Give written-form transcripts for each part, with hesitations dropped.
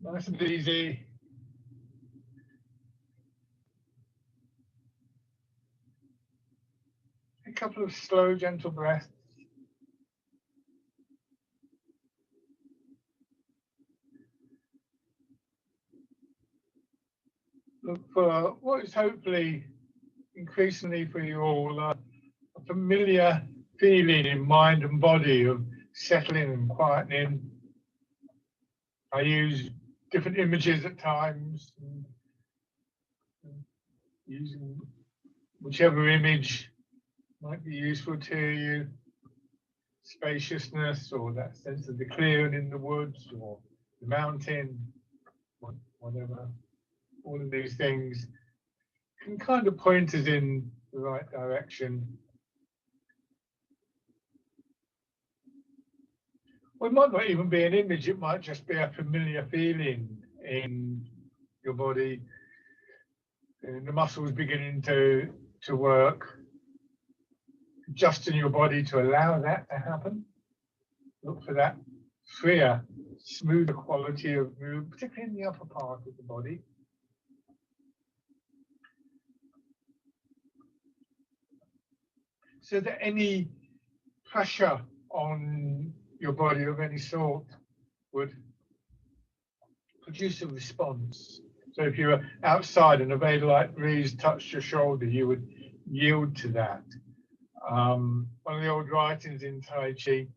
Nice and easy. A couple of slow, gentle breaths. Look for what is hopefully increasingly for you all a familiar feeling in mind and body of settling and quietening. I use different images at times, and using whichever image might be useful to you. Spaciousness, or that sense of the clearing in the woods or the mountain, whatever. All of these things can kind of point us in the right direction. Well, it might not even be an image, it might just be a familiar feeling in your body, and the muscles beginning to work. Adjusting your body to allow that to happen. Look for that freer, smoother quality of movement, particularly in the upper part of the body. So that any pressure on your body of any sort would produce a response. So if you were outside and a very light breeze touched your shoulder, you would yield to that. One of the old writings in Tai Chi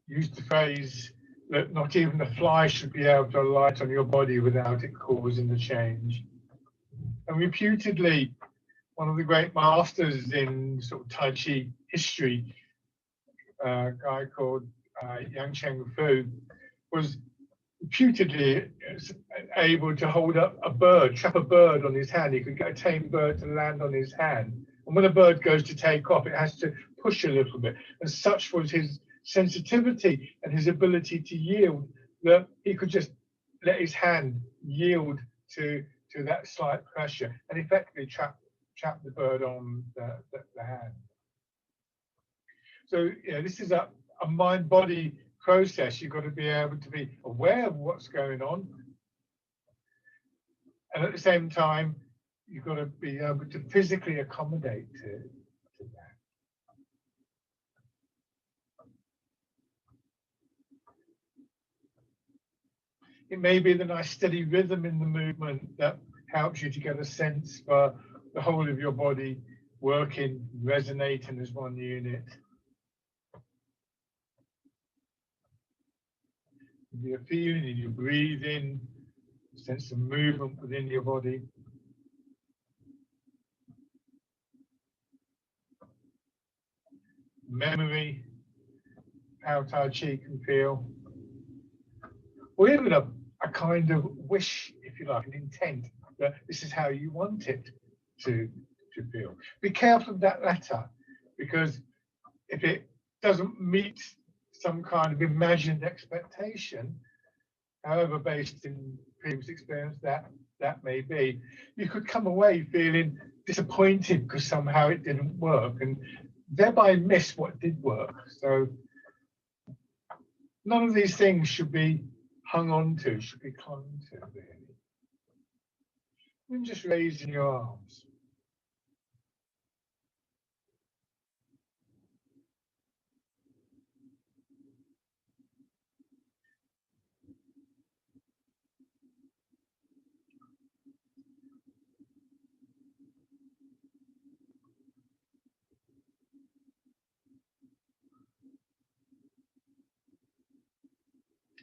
used the phrase that not even a fly should be able to alight on your body without it causing the change. And reputedly, one of the great masters in sort of Tai Chi history, a guy called Yang Cheng Fu, was reputedly able to hold up a bird, trap a bird on his hand. He could get a tame bird to land on his hand. And when a bird goes to take off, it has to push a little bit. And such was his sensitivity and his ability to yield that he could just let his hand yield to that slight pressure and effectively trap the bird on the hand. So this is a mind-body process. You've got to be able to be aware of what's going on, and at the same time you've got to be able to physically accommodate to that. It may be the nice steady rhythm in the movement that helps you to get a sense for the whole of your body working, resonating as one unit. Be a feeling in your breathing, sense of movement within your body. Memory, how Tai Chi can feel. Or even a kind of wish, if you like, an intent that this is how you want it to feel. Be careful of that latter, because if it doesn't meet some kind of imagined expectation, however based in previous experience that may be, you could come away feeling disappointed because somehow it didn't work and thereby miss what did work. So none of these things should be hung on to, should be clung to, really. And just raising your arms.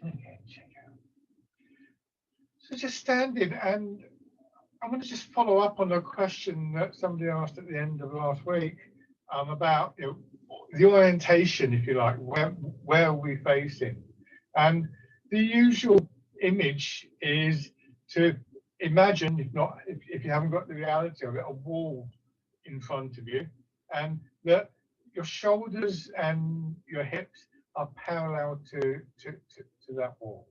Okay, check out. So just standing, and I'm going to just follow up on a question that somebody asked at the end of last week about the orientation, if you like, where are we facing? And the usual image is to imagine, if you haven't got the reality of it, a wall in front of you, and that your shoulders and your hips are parallel to that wall.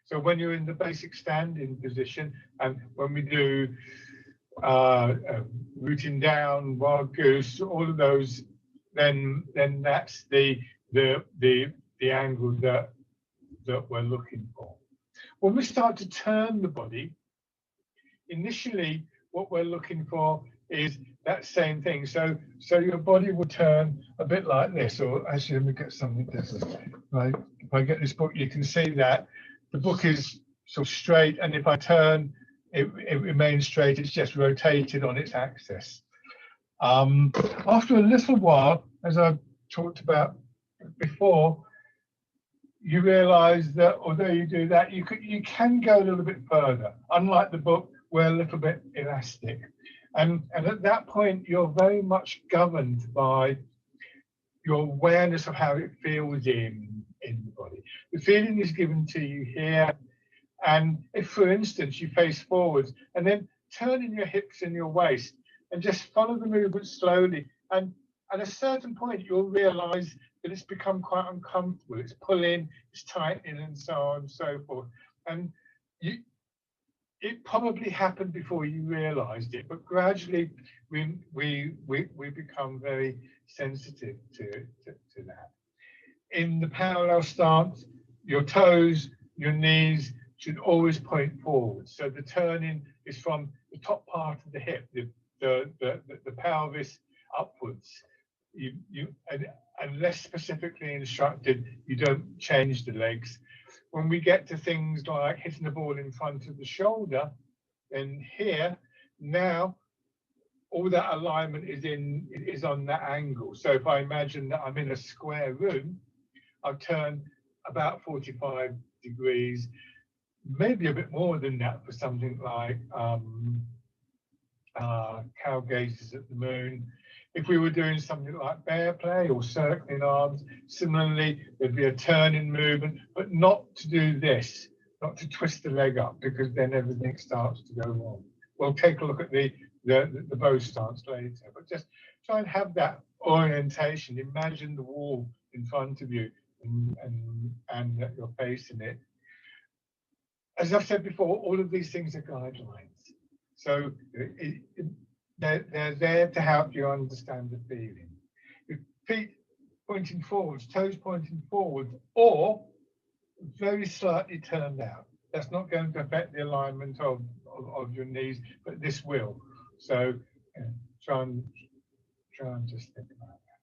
So when you're in the basic standing position, and when we do rooting down, wild goose, all of those, then that's the the angle that we're looking for. When we start to turn the body, initially what we're looking for is that same thing. So your body will turn a bit like this, or actually let me get something this is right. If I get this book, you can see that the book is sort of straight, and if I turn, it remains straight. It's just rotated on its axis. After a little while, as I've talked about before, you realize that although you do that, you can go a little bit further. Unlike the book, we're a little bit elastic. And at that point, you're very much governed by your awareness of how it feels in the body. The feeling is given to you here. And if, for instance, you face forwards and then turn in your hips and your waist and just follow the movement slowly, and at a certain point, you'll realize that it's become quite uncomfortable. It's pulling, it's tightening, and so on and so forth. And it probably happened before you realized it, but gradually we become very sensitive to that. In the parallel stance, your toes, your knees should always point forward. So the turning is from the top part of the hip, the pelvis upwards. Unless specifically instructed, you don't change the legs. When we get to things like hitting the ball in front of the shoulder, then here, now, all that alignment is on that angle. So if I imagine that I'm in a square room, I've turned about 45 degrees, maybe a bit more than that for something like cow gazes at the moon. If we were doing something like bear play or circling arms, similarly, there'd be a turning movement, but not to do this, not to twist the leg up, because then everything starts to go wrong. We'll take a look at the bow stance later, but just try and have that orientation. Imagine the wall in front of you and that you're facing it. As I've said before, all of these things are guidelines. So they're there to help you understand the feeling. Your feet pointing forwards, toes pointing forwards, or very slightly turned out. That's not going to affect the alignment of your knees, but this will. So try and just think about that.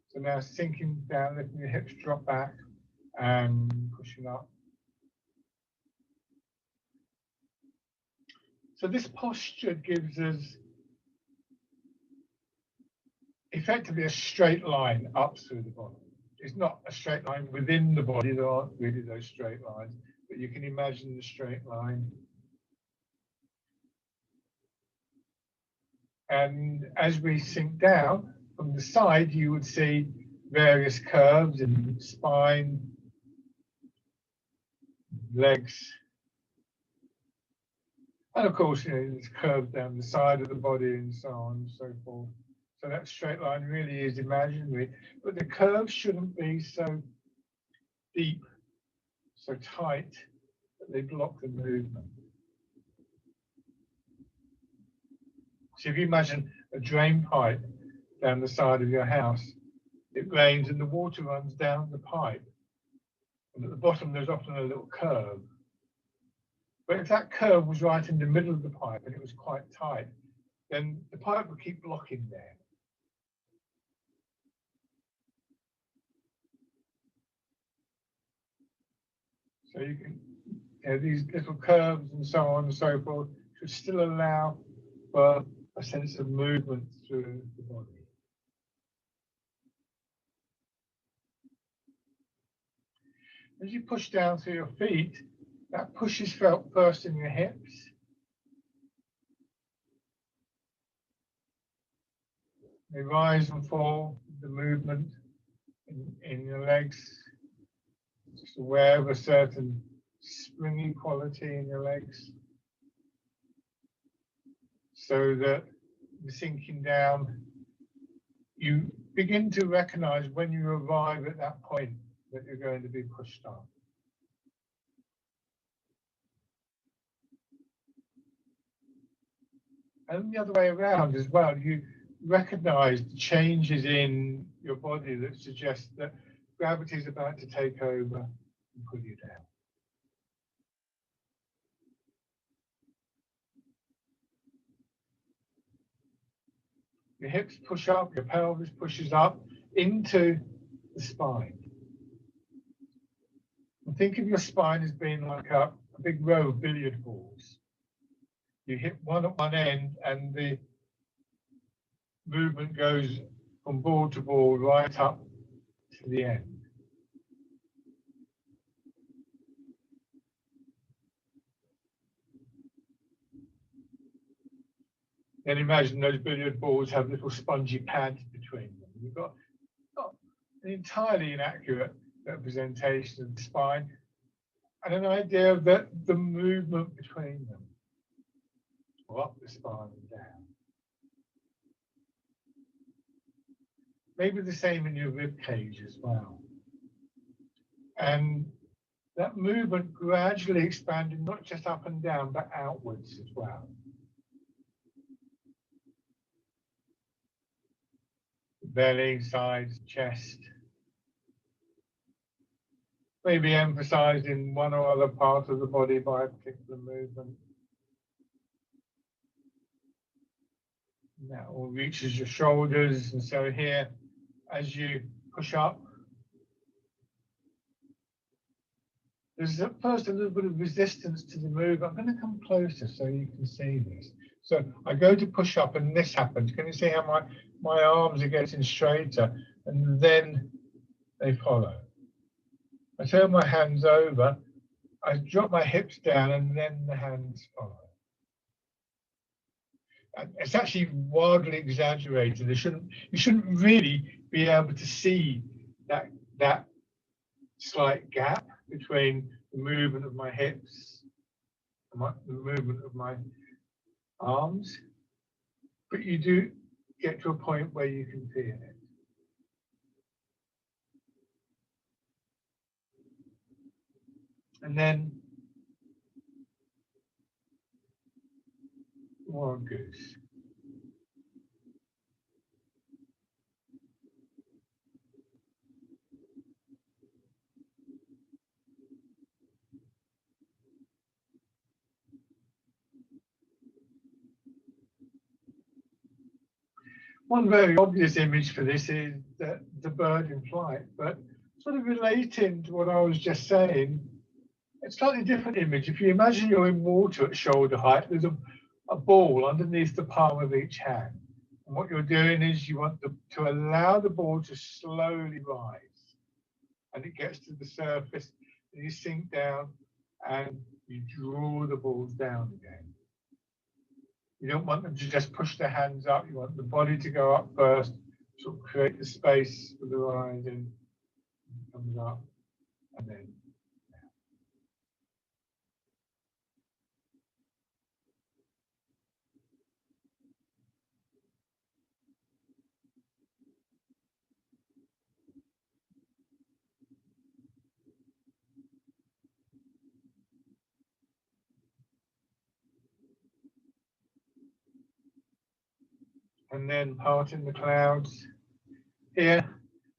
So now sinking down, letting your hips drop back and pushing up. So this posture gives us effectively a straight line up through the body. It's not a straight line within the body, there aren't really those straight lines, but you can imagine the straight line. And as we sink down, from the side, you would see various curves in spine, legs, and of course, there's curves down the side of the body and so on and so forth. So that straight line really is imaginary, but the curves shouldn't be so deep, so tight that they block the movement. So if you imagine a drain pipe down the side of your house, it rains and the water runs down the pipe. And at the bottom, there's often a little curve. But if that curve was right in the middle of the pipe and it was quite tight, then the pipe would keep blocking there. So you can, these little curves and so on and so forth should still allow for a sense of movement through the body. As you push down through your feet, that push is felt first in your hips. They rise and fall, the movement in your legs. Just aware of a certain springy quality in your legs. So that sinking down, you begin to recognize when you arrive at that point that you're going to be pushed on. And the other way around as well, you recognize the changes in your body that suggest that gravity is about to take over and pull you down. Your hips push up, your pelvis pushes up into the spine. And think of your spine as being like a big row of billiard balls. You hit one at one end and the movement goes from ball to ball right up to the end. Then imagine those billiard balls have little spongy pads between them. You've got an entirely inaccurate representation of the spine and an idea of the movement between them, or up the spine and down. Maybe the same in your rib cage as well. And that movement gradually expanding not just up and down, but outwards as well. Belly, sides, chest. Maybe emphasized in one or other part of the body by a particular movement. That all reaches your shoulders, and so here, as you push up, there's at first a little bit of resistance to the move. I'm going to come closer so you can see this. So I go to push up and this happens. Can you see how my arms are getting straighter and then they follow? I turn my hands over, I drop my hips down and then the hands follow. And it's actually wildly exaggerated. You shouldn't really be able to see that slight gap between the movement of my hips and the movement of my arms, but you do get to a point where you can feel it. And then more goose. One very obvious image for this is the bird in flight, but sort of relating to what I was just saying, it's a slightly different image. If you imagine you're in water at shoulder height, there's a ball underneath the palm of each hand. And what you're doing is you want to allow the ball to slowly rise. And it gets to the surface, and you sink down, and you draw the balls down again. You don't want them to just push their hands up. You want the body to go up first, sort of create the space for the rising. Comes up, and then down. And then parting the clouds. Here,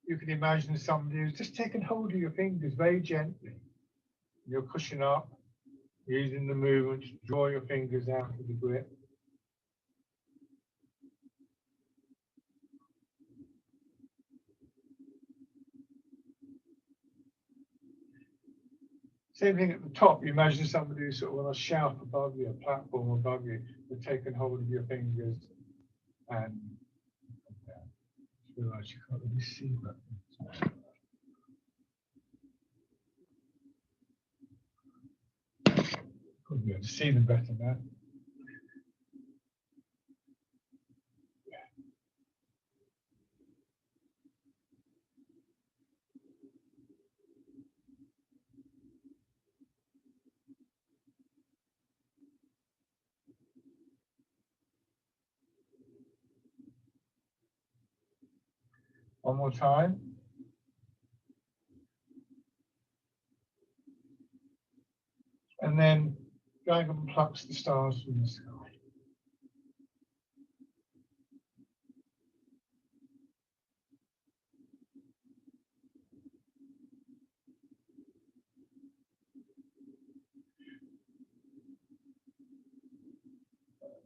you can imagine somebody who's just taken hold of your fingers very gently. You're pushing up, using the movement to draw your fingers out of the grip. Same thing at the top. You imagine somebody who's sort of on a shelf above you, a platform above you, they've taken hold of your fingers and just realize you can't really see that. Could be able to see them better now. One more time. And then dragon plucks the stars from the sky.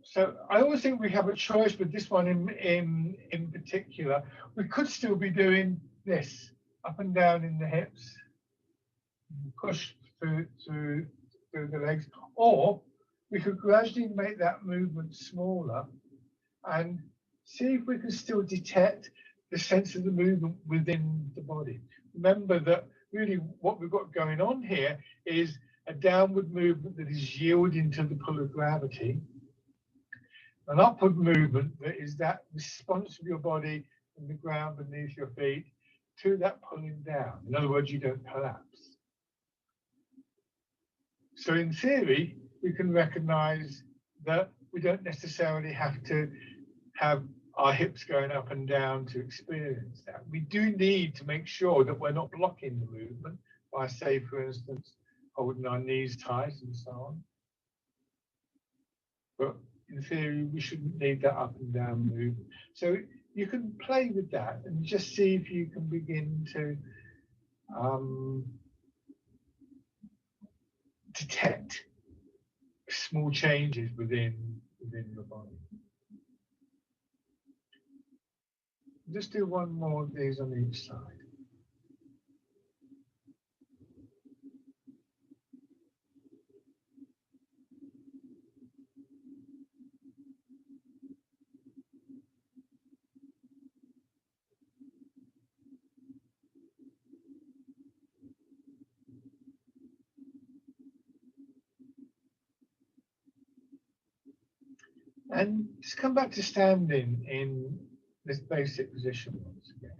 So I always think we have a choice with this one in particular. We could still be doing this up and down in the hips, push through the legs, or we could gradually make that movement smaller and see if we can still detect the sense of the movement within the body. Remember that really what we've got going on here is a downward movement that is yielding to the pull of gravity, an upward movement that is that response of your body and the ground beneath your feet to that pulling down. In other words, you don't collapse. So in theory, we can recognize that we don't necessarily have to have our hips going up and down to experience that. We do need to make sure that we're not blocking the movement by, say, for instance, holding our knees tight and so on. But in theory, we shouldn't need that up and down movement. So you can play with that and just see if you can begin to detect small changes within your body. Just do one more of these on each side. And just come back to standing in this basic position once again.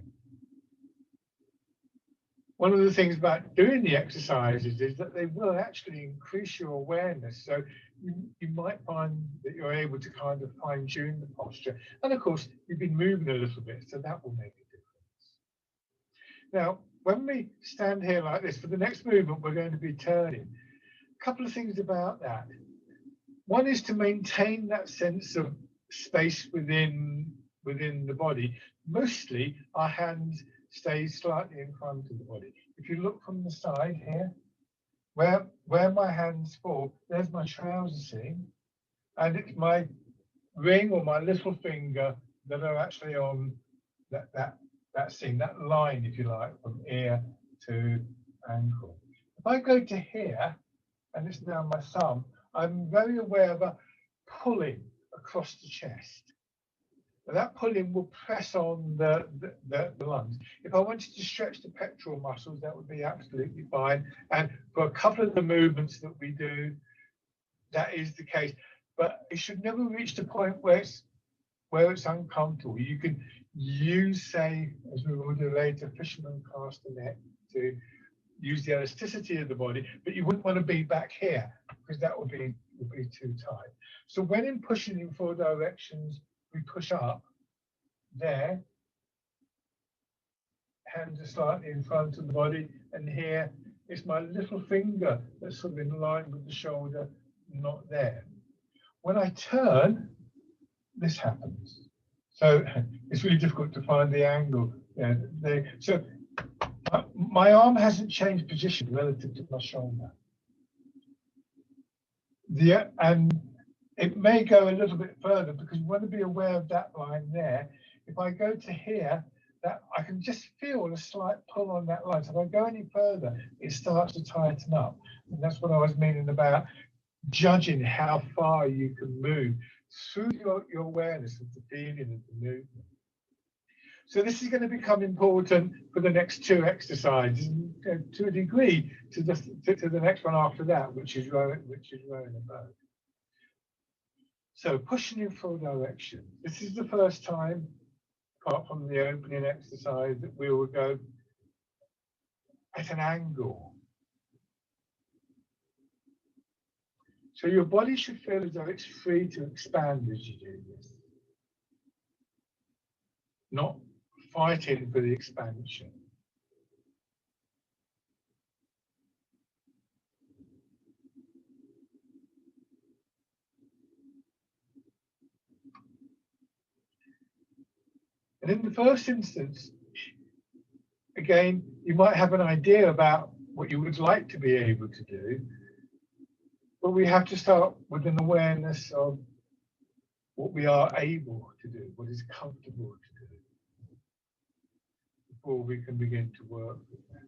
One of the things about doing the exercises is that they will actually increase your awareness. So you might find that you're able to kind of fine tune the posture. And of course, you've been moving a little bit, so that will make a difference. Now, when we stand here like this, for the next movement, we're going to be turning. A couple of things about that. One is to maintain that sense of space within the body. Mostly, our hands stay slightly in front of the body. If you look from the side here, where my hands fall, there's my trouser seam, and it's my ring or my little finger that are actually on that seam, that line, if you like, from ear to ankle. If I go to here, and it's now my thumb, I'm very aware of a pulling across the chest. But that pulling will press on the lungs. If I wanted to stretch the pectoral muscles, that would be absolutely fine. And for a couple of the movements that we do, that is the case. But it should never reach the point where it's uncomfortable. You can use, say, as we will do later, fisherman castanet to use the elasticity of the body, but you wouldn't want to be back here because that would be too tight. So when in pushing in 4 directions, we push up there, hands are slightly in front of the body, and here it's my little finger that's sort of in line with the shoulder, not there. When I turn, this happens. So it's really difficult to find the angle. Yeah, so my arm hasn't changed position relative to my shoulder. And it may go a little bit further because you want to be aware of that line there. If I go to here, that I can just feel a slight pull on that line. So if I go any further, it starts to tighten up. And that's what I was meaning about judging how far you can move through your awareness of the feeling of the movement. So this is going to become important for the next 2 exercises, and to a degree to the next one after that, which is rowing a boat. So pushing in 4 directions. This is the first time, apart from the opening exercise, that we will go at an angle. So your body should feel as though it's free to expand as you do this, not fighting for the expansion. And in the first instance, again, you might have an idea about what you would like to be able to do, but we have to start with an awareness of what we are able to do, what is comfortable to do, before we can begin to work with that.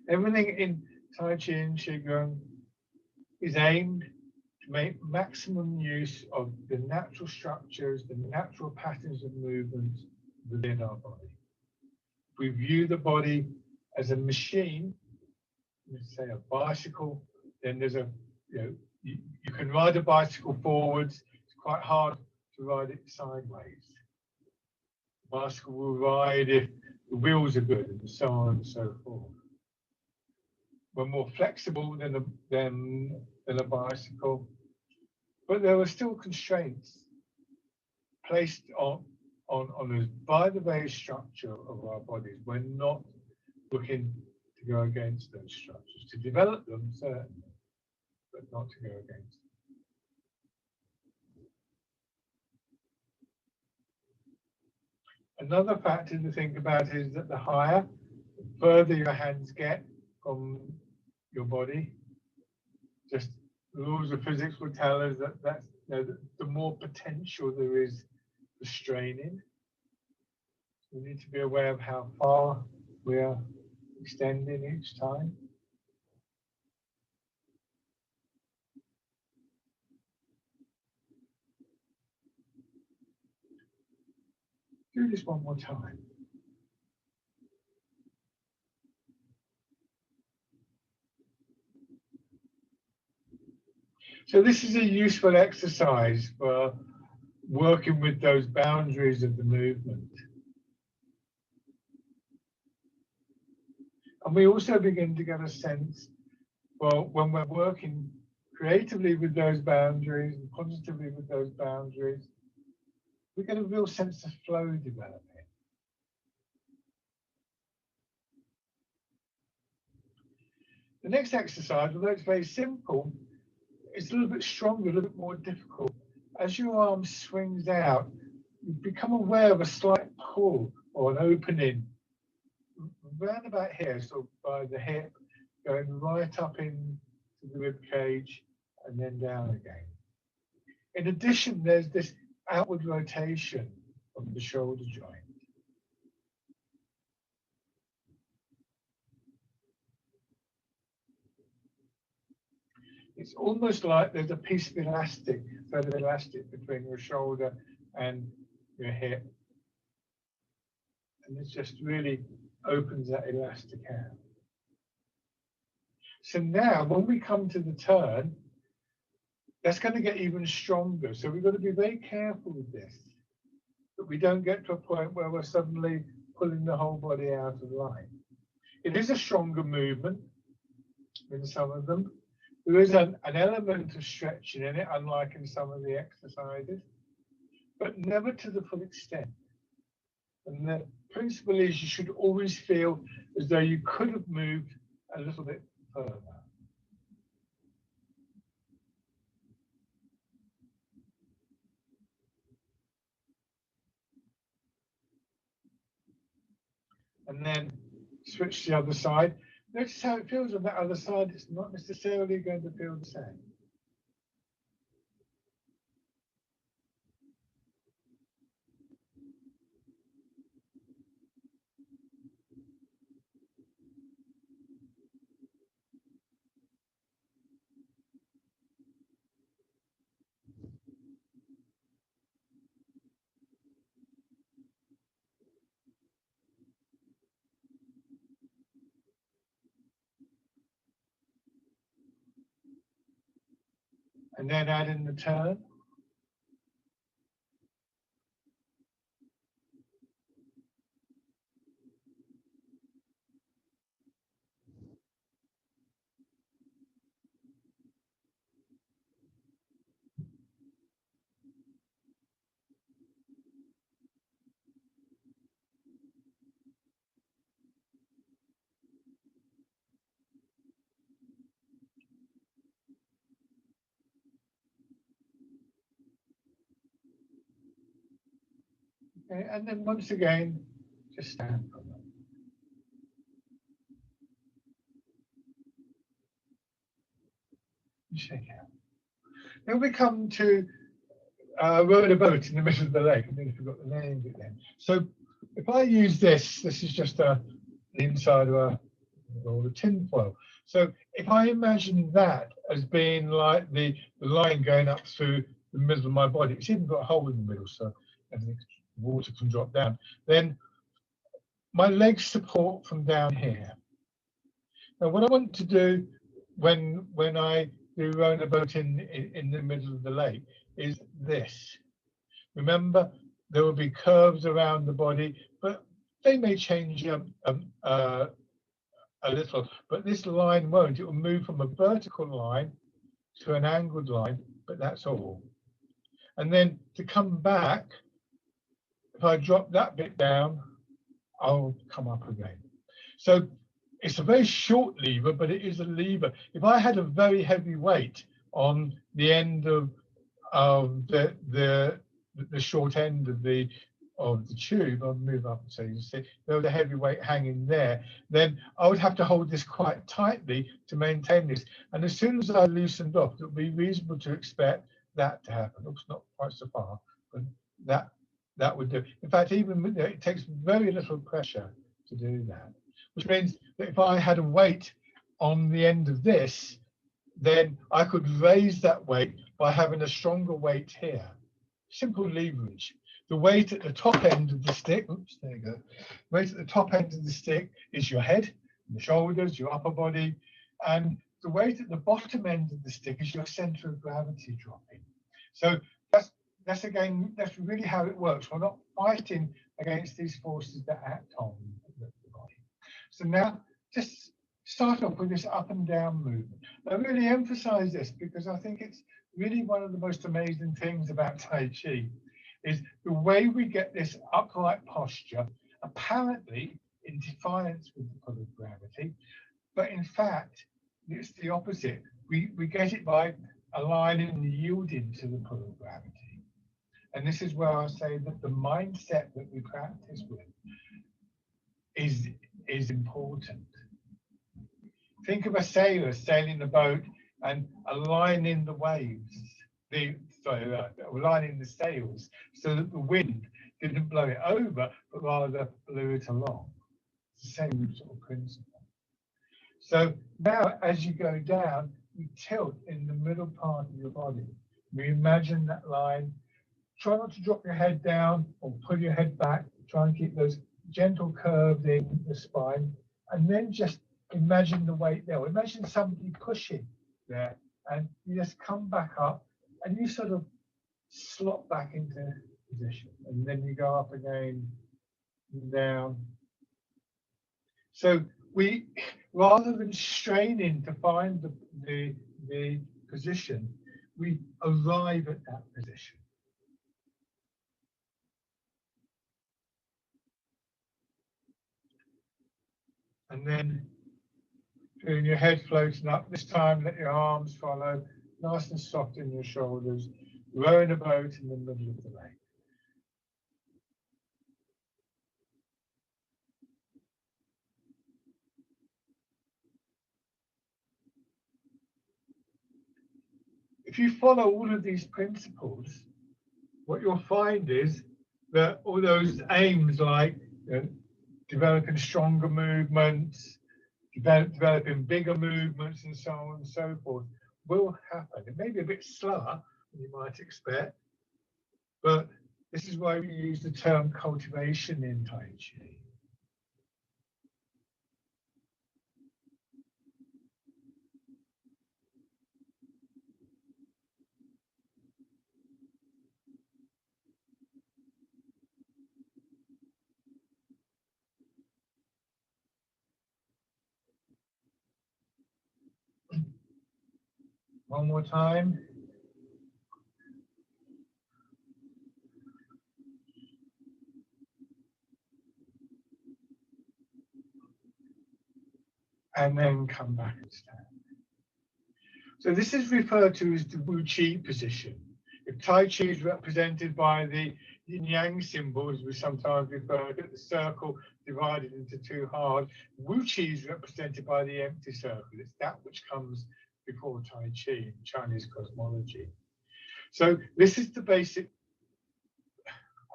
Everything in Tai Chi and Qigong is aimed to make maximum use of the natural structures, the natural patterns of movement within our body. If we view the body as a machine, let's say a bicycle, then there's you can ride a bicycle forwards. It's quite hard to ride it sideways. The bicycle will ride if the wheels are good, and so on and so forth. We're more flexible than a bicycle, but there are still constraints placed on us by the very structure of our bodies. We're not looking to go against those structures, to develop them certainly, but not to go against them. Another factor to think about is that the higher, the further your hands get from your body, just the rules of physics will tell us that the more potential there is for straining. We need to be aware of how far we are extending each time. Do this one more time. So this is a useful exercise for working with those boundaries of the movement. And we also begin to get a sense, well, when we're working creatively with those boundaries and positively with those boundaries, we get a real sense of flow developing. The next exercise, although it's very simple, it's a little bit stronger, a little bit more difficult. As your arm swings out, you become aware of a slight pull or an opening round about here, so by the hip, going right up into the rib cage and then down again. In addition, there's this outward rotation of the shoulder joint. It's almost like there's a piece of elastic, thread of elastic between your shoulder and your hip. And it just really opens that elastic out. So now when we come to the turn, that's going to get even stronger. So we've got to be very careful with this, that we don't get to a point where we're suddenly pulling the whole body out of line. It is a stronger movement in some of them. There is an element of stretching in it, unlike in some of the exercises, but never to the full extent. And the principle is you should always feel as though you could have moved a little bit further. And then switch to the other side. Notice how it feels on that other side. It's not necessarily going to feel the same. And then add in the turn. Okay, and then once again, just stand for a moment. And shake out. Then we come to rowing a boat in the middle of the lake. I nearly forgot the name of it then. So if I use this is just the inside of a tin foil. So if I imagine that as being like the line going up through the middle of my body, it's even got a hole in the middle, so water can drop down. Then my legs support from down here. Now, what I want to do when I do rowing a boat in the middle of the lake is this. Remember, there will be curves around the body, but they may change a little, but this line won't. It will move from a vertical line to an angled line, but that's all. And then to come back, if I drop that bit down, I'll come up again. So it's a very short lever, but it is a lever. If I had a very heavy weight on the end of the short end of the tube, I'll move up so you see there was a heavy weight hanging there, then I would have to hold this quite tightly to maintain this. And as soon as I loosened off, it would be reasonable to expect that to happen. Oops, not quite so far, but that would do. In fact, even it takes very little pressure to do that, which means that if I had a weight on the end of this, then I could raise that weight by having a stronger weight here. Simple leverage. The weight at the top end of the stick, oops, there you go. Weight at the top end of the stick is your head, your shoulders, your upper body, and the weight at the bottom end of the stick is your center of gravity dropping. So that's really how it works. We're not fighting against these forces that act on the body. So now just start off with this up and down movement. I really emphasize this because I think it's really one of the most amazing things about Tai Chi is the way we get this upright posture, apparently in defiance with the pull of gravity, but in fact, it's the opposite. We get it by aligning and yielding to the pull of gravity. And this is where I say that the mindset that we practice with is important. Think of a sailor sailing the boat and aligning the waves, aligning the sails so that the wind didn't blow it over, but rather blew it along. It's the same sort of principle. So now as you go down, you tilt in the middle part of your body. We imagine that line. Try not to drop your head down or pull your head back. Try and keep those gentle curves in the spine. And then just imagine the weight there. Imagine somebody pushing there. And you just come back up and you sort of slot back into position. And then you go up again and down. So we, rather than straining to find the position, we arrive at that position. And then feeling your head floating up. This time, let your arms follow, nice and soft in your shoulders, rowing a boat in the middle of the lake. If you follow all of these principles, what you'll find is that all those aims like developing stronger movements, developing bigger movements and so on and so forth will happen. It may be a bit slower than you might expect, but this is why we use the term cultivation in Tai Chi. One more time. And then come back and stand. So this is referred to as the Wu Chi position. Tai Chi is represented by the yin yang symbols. We sometimes refer to the circle divided into two halves. Wu Chi is represented by the empty circle. It's that which comes before Tai Chi in Chinese cosmology. So this is the basic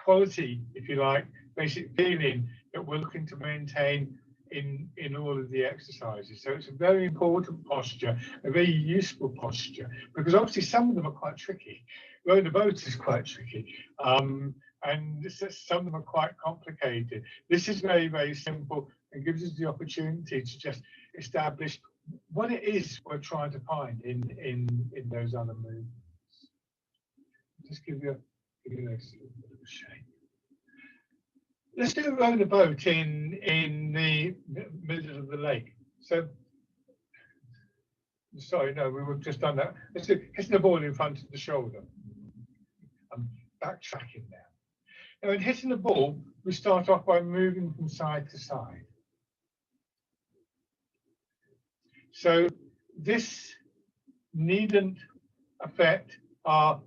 quality, if you like, basic feeling that we're looking to maintain in all of the exercises. So it's a very important posture, a very useful posture, because obviously some of them are quite tricky. Rowing a boat is quite tricky, and some of them are quite complicated. This is very, very simple and gives us the opportunity to just establish what it is we're trying to find in those other movements. Just give you a bit of a shape. Let's do rowing a boat in the middle of the lake. So, sorry, no, we've just done that. Let's do hitting the ball in front of the shoulder. I'm backtracking now. Now, in hitting the ball, we start off by moving from side to side. So this needn't affect our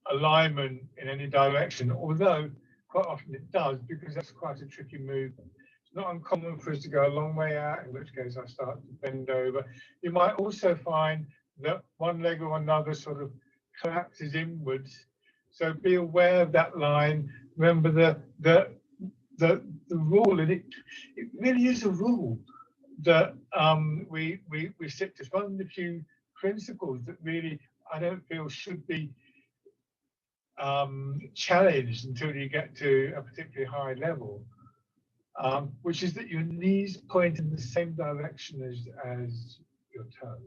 alignment in any direction, although quite often it does, because that's quite a tricky movement. It's not uncommon for us to go a long way out, in which case I start to bend over. You might also find that one leg or another sort of collapses inwards. So be aware of that line. Remember the rule, and it really is a rule that we stick to. It's one of the few principles that really I don't feel should be challenged until you get to a particularly high level, which is that your knees point in the same direction as your toes.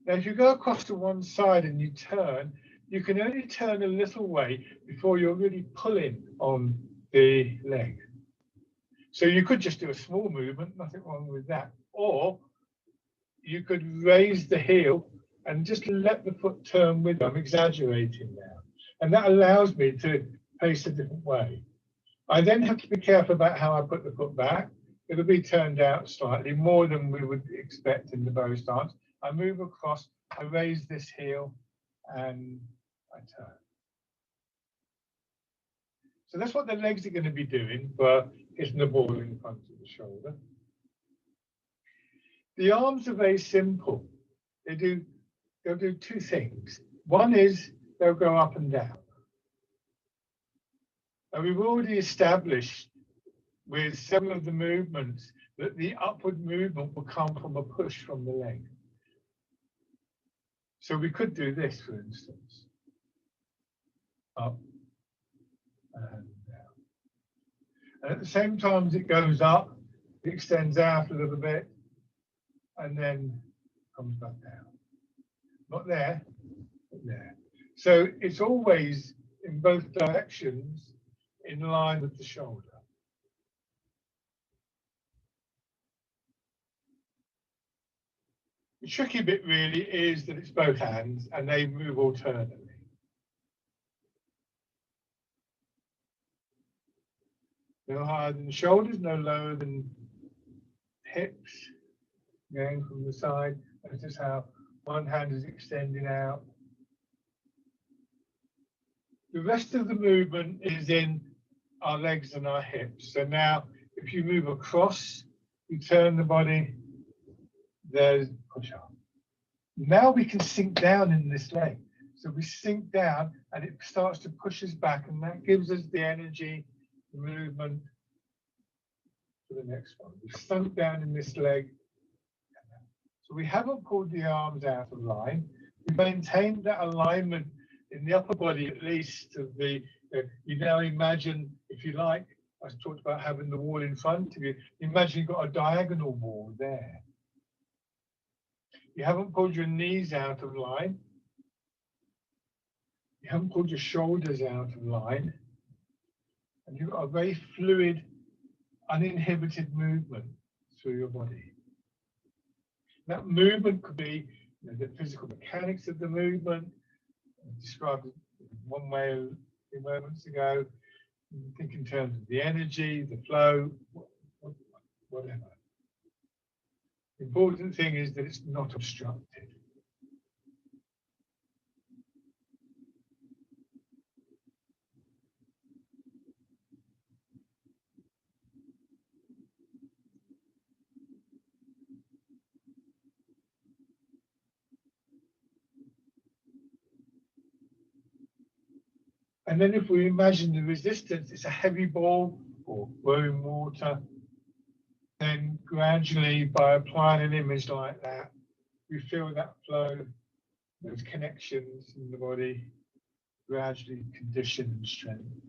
Now, if you go across to one side and you turn, you can only turn a little way before you're really pulling on the leg. So you could just do a small movement, nothing wrong with that. Or you could raise the heel and just let the foot turn with them. I'm exaggerating now. And that allows me to pace a different way. I then have to be careful about how I put the foot back. It'll be turned out slightly more than we would expect in the bow stance. I move across, I raise this heel, and I turn. So that's what the legs are going to be doing for hitting the ball in front of the shoulder. The arms are very simple. They'll do two things. One is they'll go up and down. And we've already established with some of the movements that the upward movement will come from a push from the leg. So we could do this, for instance. Up and down. And at the same time as it goes up, it extends out a little bit and then comes back down. Not there, but there. So it's always in both directions in line with the shoulder. The tricky bit really is that it's both hands and they move alternately. No higher than the shoulders, no lower than hips, going from the side. Notice how one hand is extending out. The rest of the movement is in our legs and our hips. So now, if you move across, you turn the body, there's push up. Now we can sink down in this leg. So we sink down and it starts to push us back, and that gives us the energy, the movement for the next one. We've sunk down in this leg. So we haven't pulled the arms out of line. We maintained that alignment in the upper body, at least, of the, you now imagine, if you like, I talked about having the wall in front of you. Imagine you've got a diagonal wall there. You haven't pulled your knees out of line. You haven't pulled your shoulders out of line. And you've got a very fluid, uninhibited movement through your body. That movement could be the physical mechanics of the movement, described one way a few moments ago. Think in terms of the energy, the flow, whatever. The important thing is that it's not obstructed. And then if we imagine the resistance, it's a heavy ball or we're in water, then gradually by applying an image like that, we feel that flow, those connections in the body gradually condition and strengthen.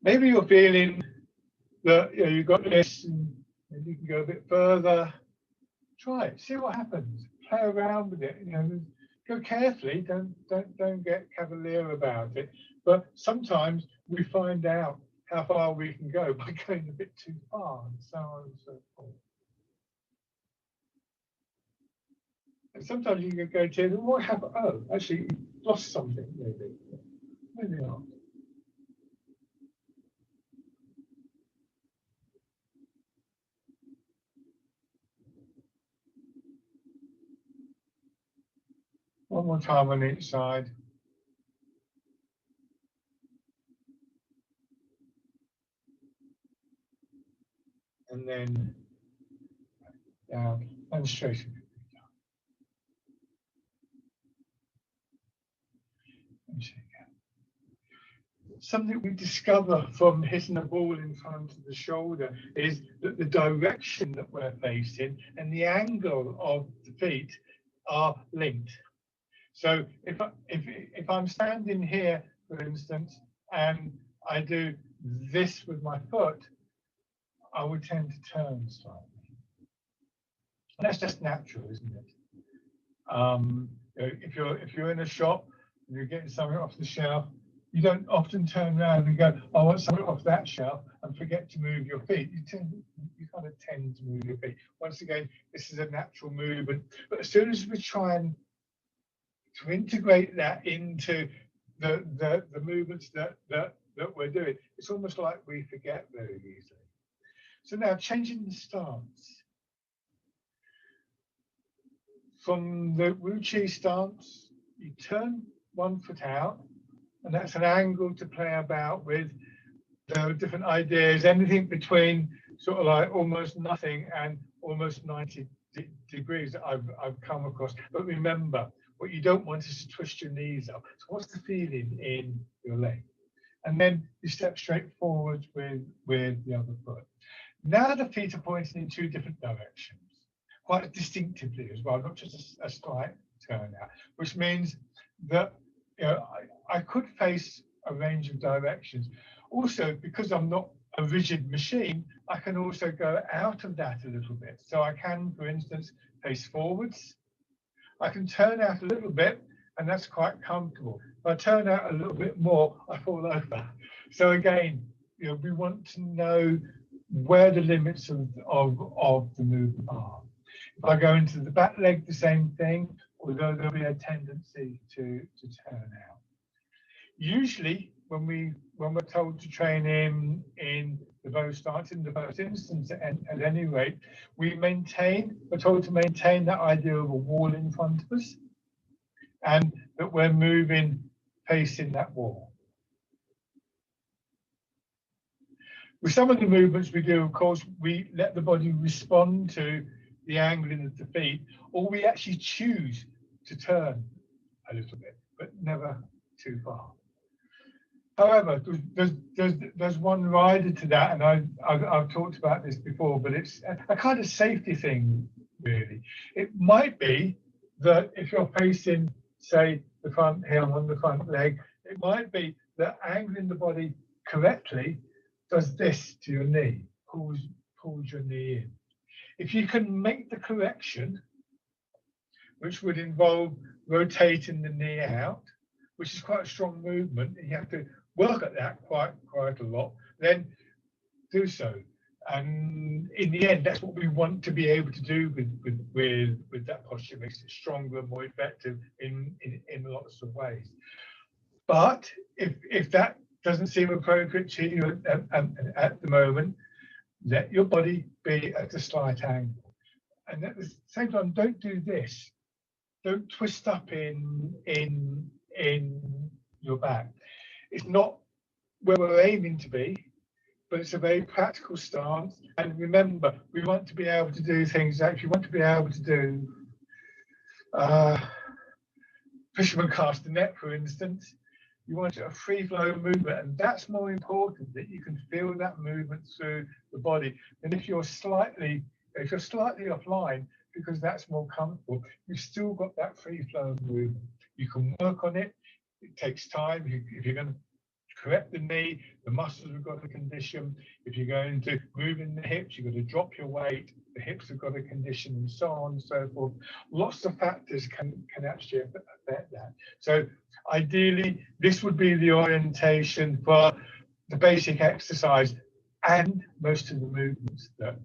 Maybe you're feeling that you've got this and you can go a bit further. Try it, see what happens. Play around with it. Go carefully. Don't get cavalier about it. But sometimes we find out how far we can go by going a bit too far, and so on and so forth. And sometimes you can go to what happened? Oh, actually, you lost something. Maybe not. One more time on each side. And then down and straight. Something we discover from hitting a ball in front of the shoulder is that the direction that we're facing and the angle of the feet are linked. So if I'm standing here, for instance, and I do this with my foot, I would tend to turn slightly. And that's just natural, isn't it? If you're in a shop and you're getting something off the shelf, you don't often turn around and go, I want something off that shelf, and forget to move your feet. You kind of tend to move your feet. Once again, this is a natural movement. But as soon as we try and to integrate that into the movements that we're doing, it's almost like we forget very easily. So now changing the stance. From the Wu Chi stance, you turn one foot out, and that's an angle to play about with. There are different ideas, anything between sort of like almost nothing and almost 90 degrees that I've come across. But remember, what you don't want is to twist your knees up. So what's the feeling in your leg? And then you step straight forward with the other foot. Now the feet are pointing in two different directions, quite distinctively as well, not just a slight turn out, which means that I could face a range of directions. Also, because I'm not a rigid machine, I can also go out of that a little bit. So I can, for instance, face forwards. I can turn out a little bit, and that's quite comfortable. If I turn out a little bit more, I fall over. So again, we want to know where the limits of the movement are. If I go into the back leg, the same thing, although there'll be a tendency to turn out. Usually, when we're told to train in the bow stance, in the first instance, at any rate, we're told to maintain that idea of a wall in front of us, and that we're moving facing that wall. With some of the movements we do, of course, we let the body respond to the angling of the feet, or we actually choose to turn a little bit, but never too far. However, there's one rider to that, and I've talked about this before, but it's a kind of safety thing, really. It might be that if you're facing, say, the front heel on the front leg, it might be that angling the body correctly does this to your knee, pulls your knee in. If you can make the correction, which would involve rotating the knee out, which is quite a strong movement, and you have to work at that quite a lot, then do so. And in the end, that's what we want to be able to do with that posture. It makes it stronger and more effective in lots of ways. But if that doesn't seem appropriate to you at the moment, let your body be at a slight angle. And at the same time, don't do this. Don't twist up in your back. It's not where we're aiming to be, but it's a very practical stance. And remember, we want to be able to do things that if you want to be able to do fisherman cast a net, for instance, you want a free flow movement, and that's more important, that you can feel that movement through the body. And if you're slightly offline, because that's more comfortable, you've still got that free flow movement. You can work on it. It takes time. If you're going to correct the knee, the muscles have got a condition. If you're going to move in the hips, you've got to drop your weight. The hips have got a condition, and so on and so forth. Lots of factors can actually affect that. So ideally, this would be the orientation for the basic exercise and most of the movements that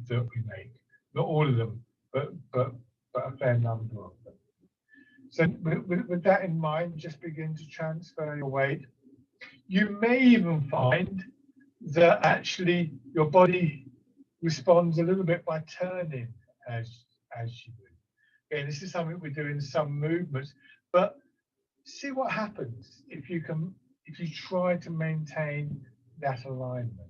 we make. Not all of them, but a fair number of them. So with that in mind, just begin to transfer your weight. You may even find that actually your body responds a little bit by turning as you move. Again, this is something we do in some movements, but see what happens if you try to maintain that alignment.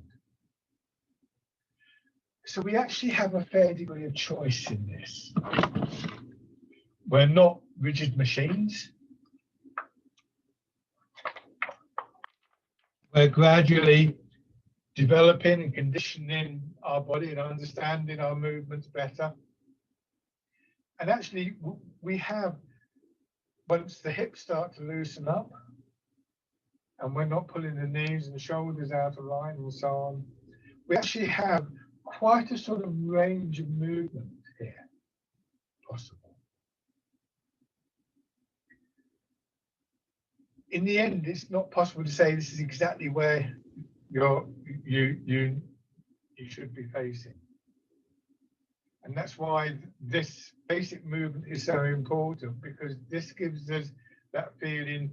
So we actually have a fair degree of choice in this. We're not rigid machines. We're gradually developing and conditioning our body and understanding our movements better. And actually, we have, once the hips start to loosen up, and we're not pulling the knees and the shoulders out of line and so on, we actually have quite a sort of range of movement here possible. In the end, it's not possible to say this is exactly where you should be facing. And that's why this basic movement is so important, because this gives us that feeling,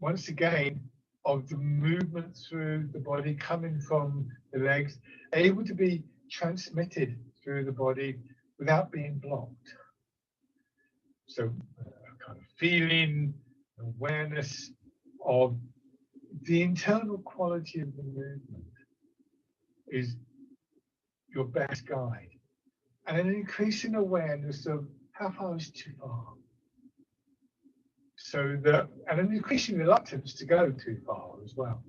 once again, of the movement through the body coming from the legs, able to be transmitted through the body without being blocked. So a kind of feeling, awareness of the internal quality of the movement is your best guide. And an increasing awareness of how far is too far. And an increasing reluctance to go too far as well.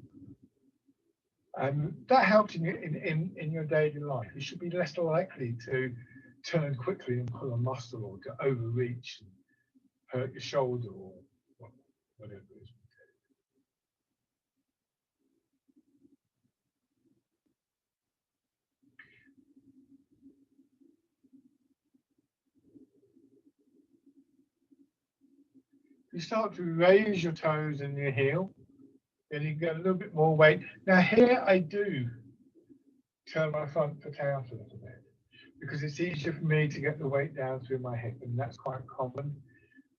And that helps in your daily life. You should be less likely to turn quickly and pull a muscle, or to overreach and hurt your shoulder, or whatever it is. You start to raise your toes and your heel, then you get a little bit more weight. Now here I do turn my front foot out a little bit, because it's easier for me to get the weight down through my hip, and that's quite common.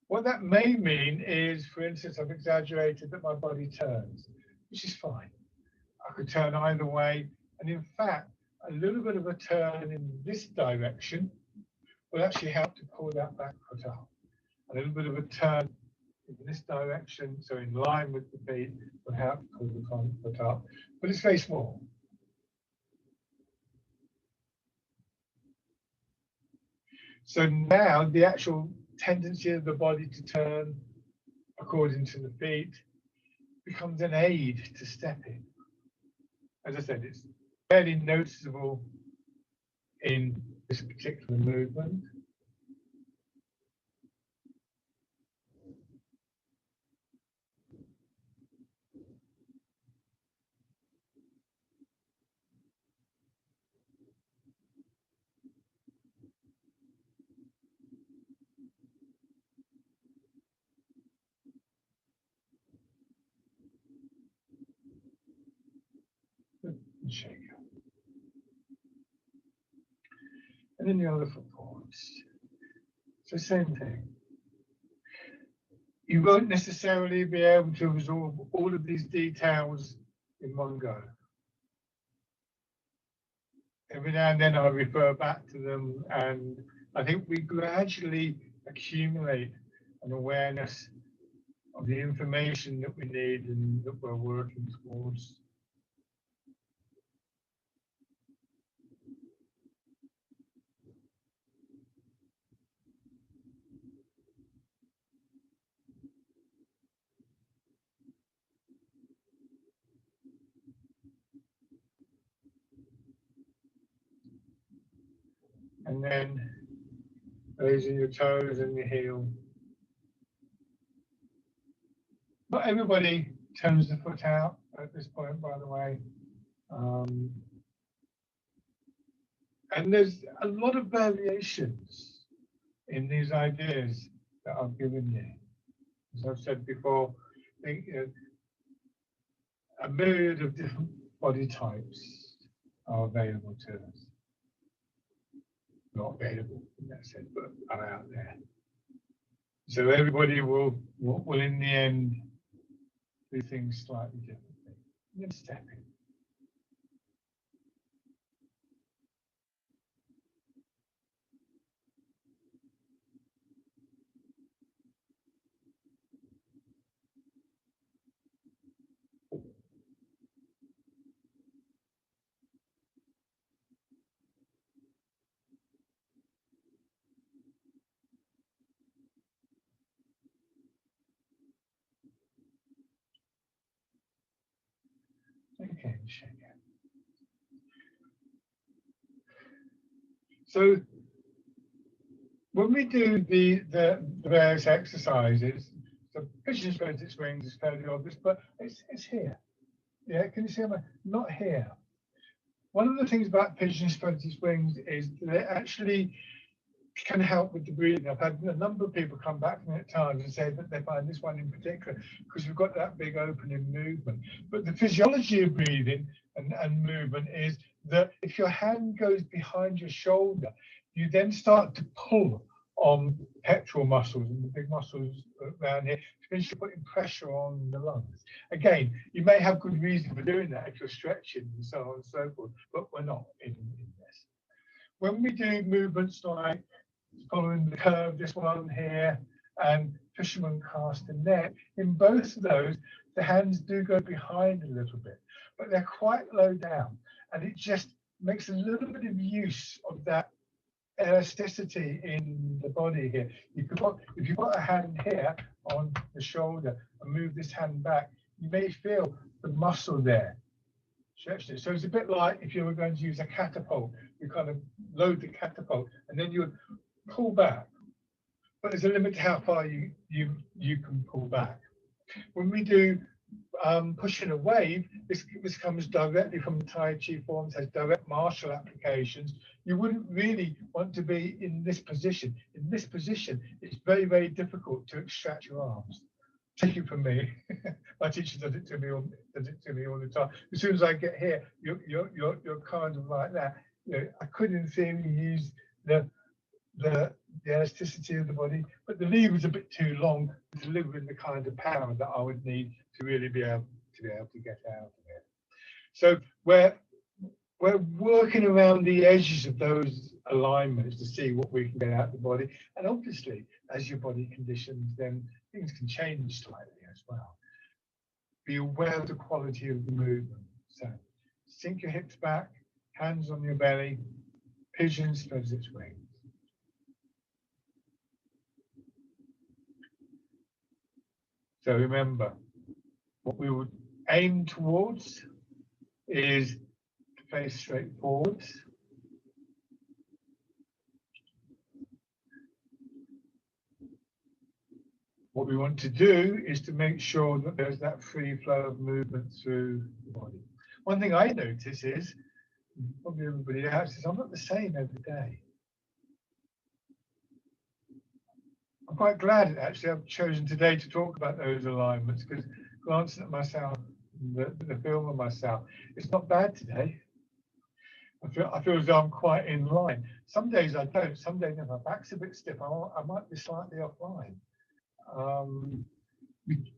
What that may mean is, for instance, I've exaggerated that my body turns, which is fine. I could turn either way, and in fact, a little bit of a turn in this direction will actually help to pull that back foot up. A little bit of a turn in this direction, so in line with the feet, will help to pull the front foot up, but it's very small. So now the actual tendency of the body to turn according to the feet becomes an aid to stepping. As I said, it's fairly noticeable in this particular movement. Shake up. And then the other foot forwards. So same thing. You won't necessarily be able to absorb all of these details in one go. Every now and then I refer back to them, and I think we gradually accumulate an awareness of the information that we need and that we're working towards. and then raising your toes and your heel. Not everybody turns the foot out at this point, by the way. And there's a lot of variations in these ideas that I've given you. As I've said before, I think, a myriad of different body types are available to us. Not available in that sense, but are out there. So everybody will in the end do things slightly differently. And then step in. Okay, shake it. So when we do the various exercises, so pigeon spread wings is fairly obvious, but it's here. Yeah, can you see my not here? One of the things about pigeon spread wings is that it actually can help with the breathing. I've had a number of people come back from it at times and say that they find this one in particular because we've got that big opening movement. But the physiology of breathing and movement is that if your hand goes behind your shoulder, you then start to pull on pectoral muscles and the big muscles around here to finish putting pressure on the lungs. Again, you may have good reason for doing that if you're stretching and so on and so forth, but we're not in this. When we do movements like following the curve, this one here, and fisherman cast and net, in both of those, the hands do go behind a little bit, but they're quite low down, and it just makes a little bit of use of that elasticity in the body here. If you've got a hand here on the shoulder and move this hand back, you may feel the muscle there. Stretch it. So it's a bit like if you were going to use a catapult, you kind of load the catapult and then you would pull back. But there's a limit to how far you can pull back. When we do pushing a wave, this comes directly from the Tai Chi forms, has direct martial applications. You wouldn't really want to be in this position. In this position, it's very, very difficult to extract your arms. Take it from me. My teacher does it to me all the time. As soon as I get here, you're kind of like that. You know, I could in theory use the elasticity of the body, but the lever is a bit too long to deliver in the kind of power that I would need to really be able to get out of it. So we're working around the edges of those alignments to see what we can get out of the body. And obviously, as your body conditions, then things can change slightly as well. Be aware of the quality of the movement. So sink your hips back, hands on your belly, pigeon spreads its wings. So remember, what we would aim towards is to face straight forwards. What we want to do is to make sure that there's that free flow of movement through the body. One thing I notice is, probably everybody else, is I'm not the same every day. I'm quite glad actually I've chosen today to talk about those alignments, because glancing at myself, the film of myself, it's not bad today. I feel as though I'm quite in line. Some days I don't. Some days if my back's a bit stiff, I might be slightly offline.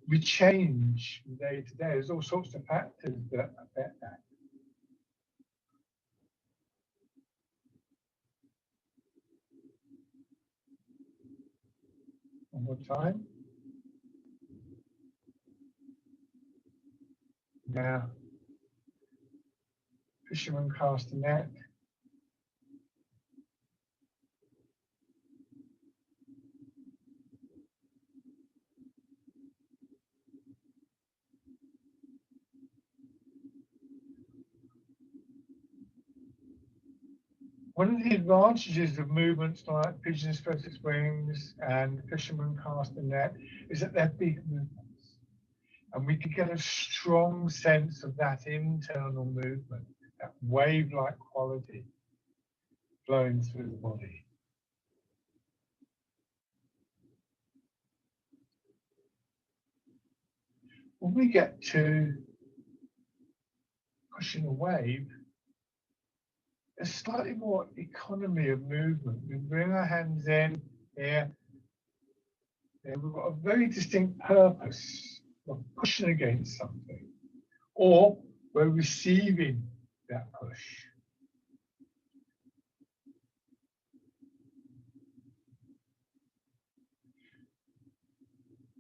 We change from day to day. There's all sorts of factors that affect that. One more time. Now, fisherman cast a net. One of the advantages of movements like pigeon spreads its wings and fisherman cast the net is that they're big movements. And we can get a strong sense of that internal movement, that wave-like quality flowing through the body. When we get to pushing a wave, there's slightly more economy of movement. We bring our hands in here. We've got a very distinct purpose of pushing against something, or we're receiving that push.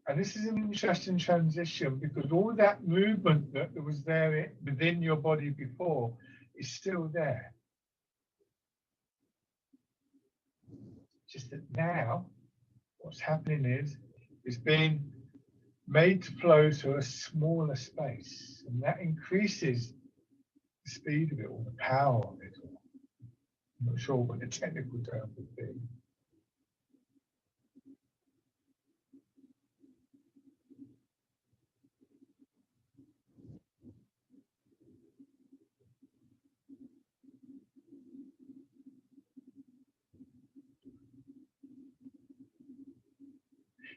And this is an interesting transition because all that movement that was there within your body before is still there. Just that now, what's happening is it's being made to flow through a smaller space, and that increases the speed of it or the power of it. I'm not sure what the technical term would be.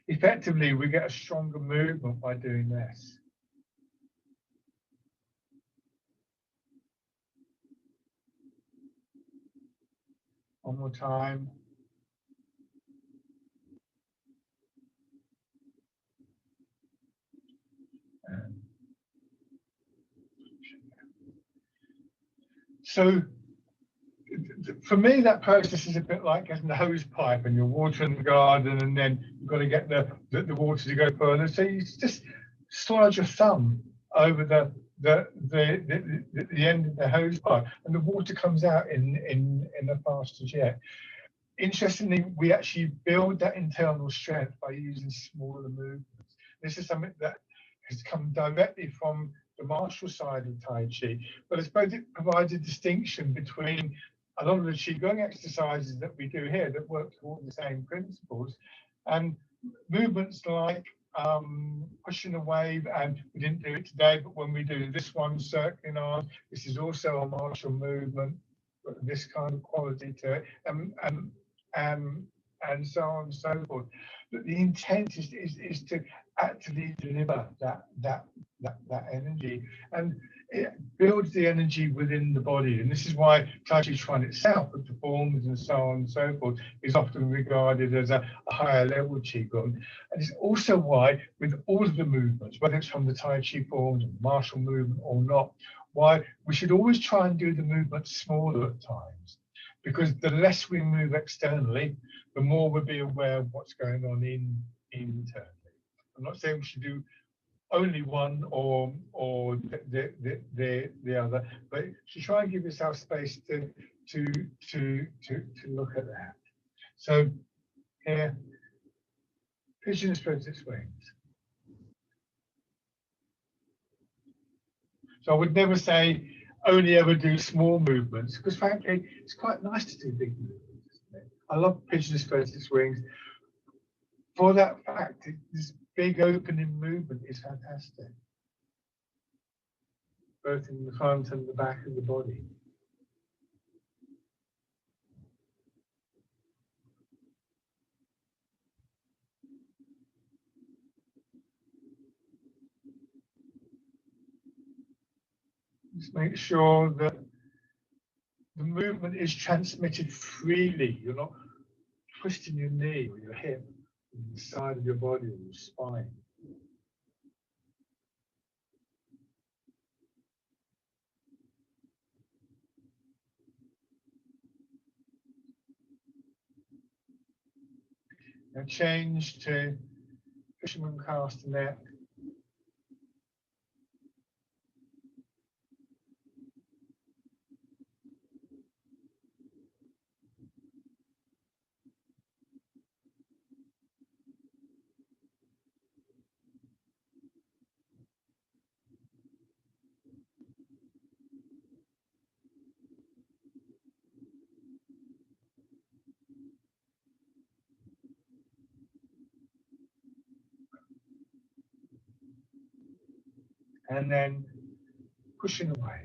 Effectively, we get a stronger movement by doing this. One more time. So for me, that process is a bit like getting the hose pipe and you're watering the garden, and then you've got to get the water to go further. So you just slide your thumb over the end of the hose pipe, and the water comes out in a faster jet. Interestingly, we actually build that internal strength by using smaller movements. This is something that has come directly from the martial side of Tai Chi, but I suppose it provides a distinction between a lot of the Qigong exercises that we do here that work toward the same principles, and movements like pushing a wave, and we didn't do it today, but when we do this one, circling arms, this is also a martial movement, this kind of quality to it, and so on and so forth. But the intent is to actively deliver that energy, and it builds the energy within the body. And this is why Tai Chi Chuan itself, with the forms and so on and so forth, is often regarded as a higher level Qigong. And it's also why, with all of the movements, whether it's from the Tai Chi forms, martial movement or not, why we should always try and do the movement smaller at times. Because the less we move externally, the more we'll be aware of what's going on internally. I'm not saying we should do only one or the other, but to try and give yourself space to look at that. So here, pigeon spreads its wings. So I would never say only ever do small movements, because frankly, it's quite nice to do big movements, isn't it? I love pigeon spreads its wings. For that fact, this big opening movement is fantastic, both in the front and the back of the body. Just make sure that the movement is transmitted freely. You're not twisting your knee or your hip, the side of your body or your spine. Now change to fisherman cast net. and then pushing away.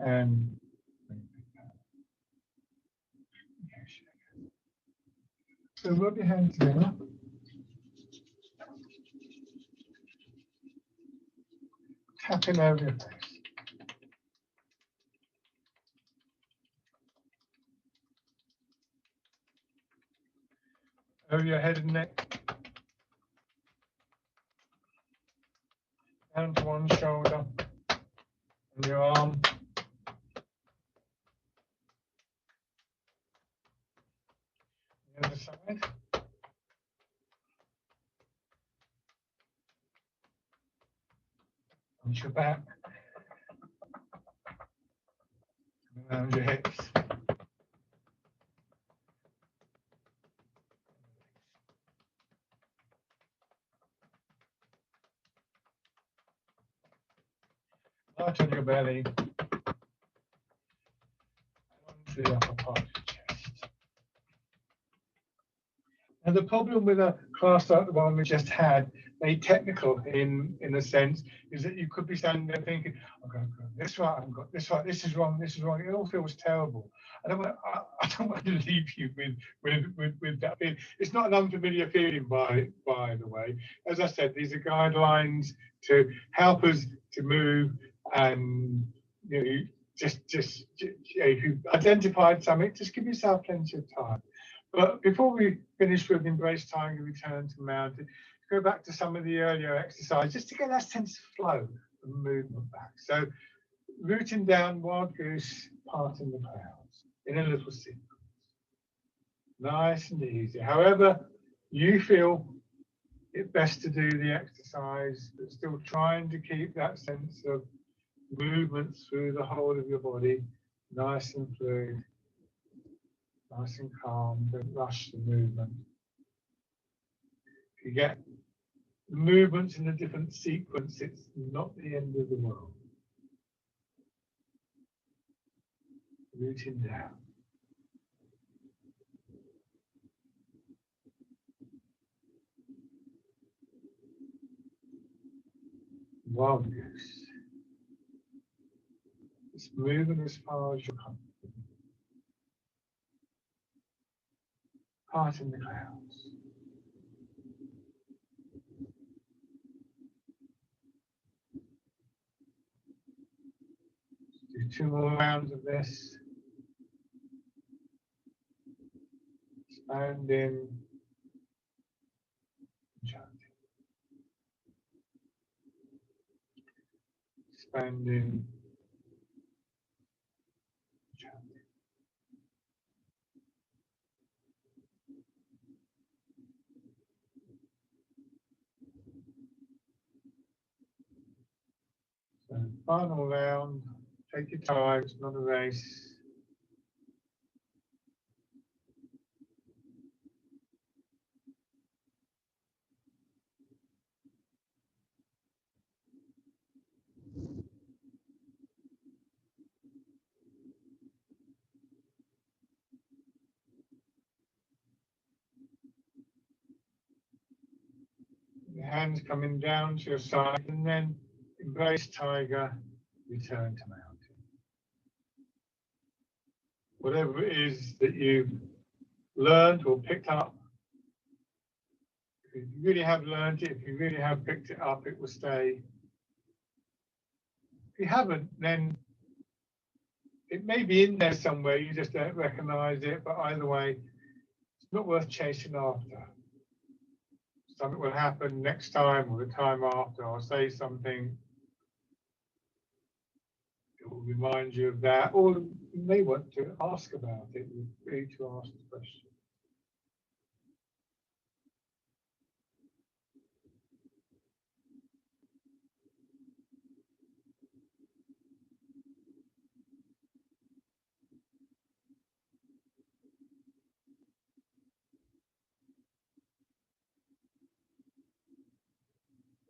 And so rub your hands together. Tapping over your face. Over your head and neck. Down to one shoulder. And your arm. The other side. Onto your back. Around your hips. Light on your belly. Onto the upper part of your chest. Now the problem with a class like the one we just had, made technical in a sense, is that you could be standing there thinking, I've got this right, I've got this right, this is wrong, this is wrong. It all feels terrible. I don't want to leave you with that feeling. It's not an unfamiliar feeling, by the way. As I said, these are guidelines to help us to move, and just if you've identified something, just give yourself plenty of time. But before we finish with Embrace Tiger, return to mountain, go back to some of the earlier exercises just to get that sense of flow and movement back. So rooting down, wild goose, parting the clouds in a little sequence. Nice and easy. However you feel it best to do the exercise, but still trying to keep that sense of movement through the whole of your body, nice and fluid. Nice and calm, don't rush the movement. If you get movements in a different sequence, it's not the end of the world. Rooting down. Wild goose. Just moving as far as you're comfortable. Parting the clouds. Do 2 more rounds of this. Expanding. Chanting. Expanding. Chanting. So final round, take your time, it's not a race. Your hands coming down to your side, and then embrace tiger, return to mountain. Whatever it is that you've learned or picked up, if you really have learned it, if you really have picked it up, it will stay. If you haven't, then it may be in there somewhere, you just don't recognize it, but either way, it's not worth chasing after. Something will happen next time or the time after. I'll say something. It will remind you of that, or you may want to ask about it. You're free to ask the question.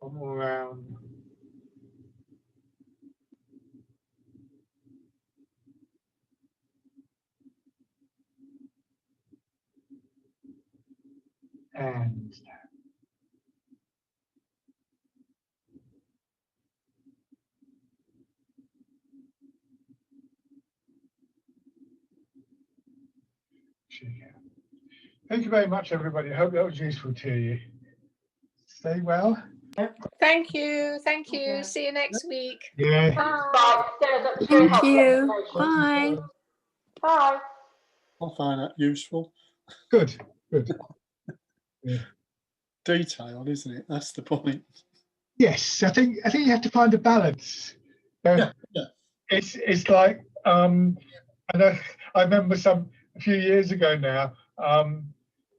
One more round. And thank you very much, everybody. I hope that was useful to you. Stay well. Thank you. Thank you. Okay. See you next week. Yeah. Bye. Thank you. Bye. Bye. Bye. I find that useful. Good. Good. Yeah. Detail, isn't it? That's the point. Yes, I think you have to find a balance. Yeah. It's like I know I remember a few years ago now.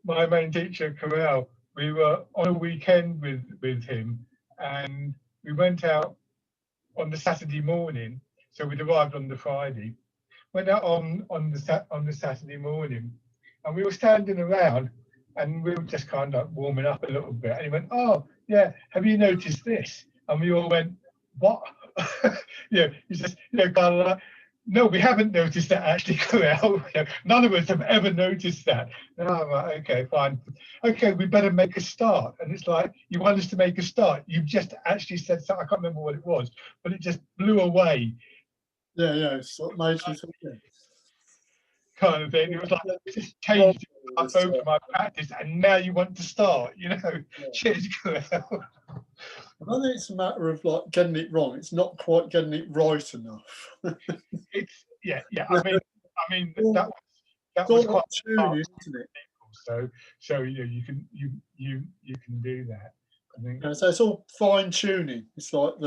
My main teacher, Carell, we were on a weekend with him, and we went out on the Saturday morning. So we'd arrived on the Friday. Went out on the Saturday morning, and we were standing around, and we were just kind of warming up a little bit. And he went, "Oh, yeah, have you noticed this?" And we all went, "What?" Yeah, he says, kind of like, "No, we haven't noticed that actually, Carell. None of us have ever noticed that." Oh, right, okay, fine. Okay, we better make a start. And it's like, you want us to make a start? You've just actually said something. I can't remember what it was, but it just blew away. Yeah. It's what makes you think. Kind of thing. It was like, just changed my focus, my practice, and now you want to start, Cheers, Carell. I don't think it's a matter of like getting it wrong. It's not quite getting it right enough. It's yeah. I mean that was quite tuning, isn't it? So you can do that. I think. So it's all fine tuning. It's like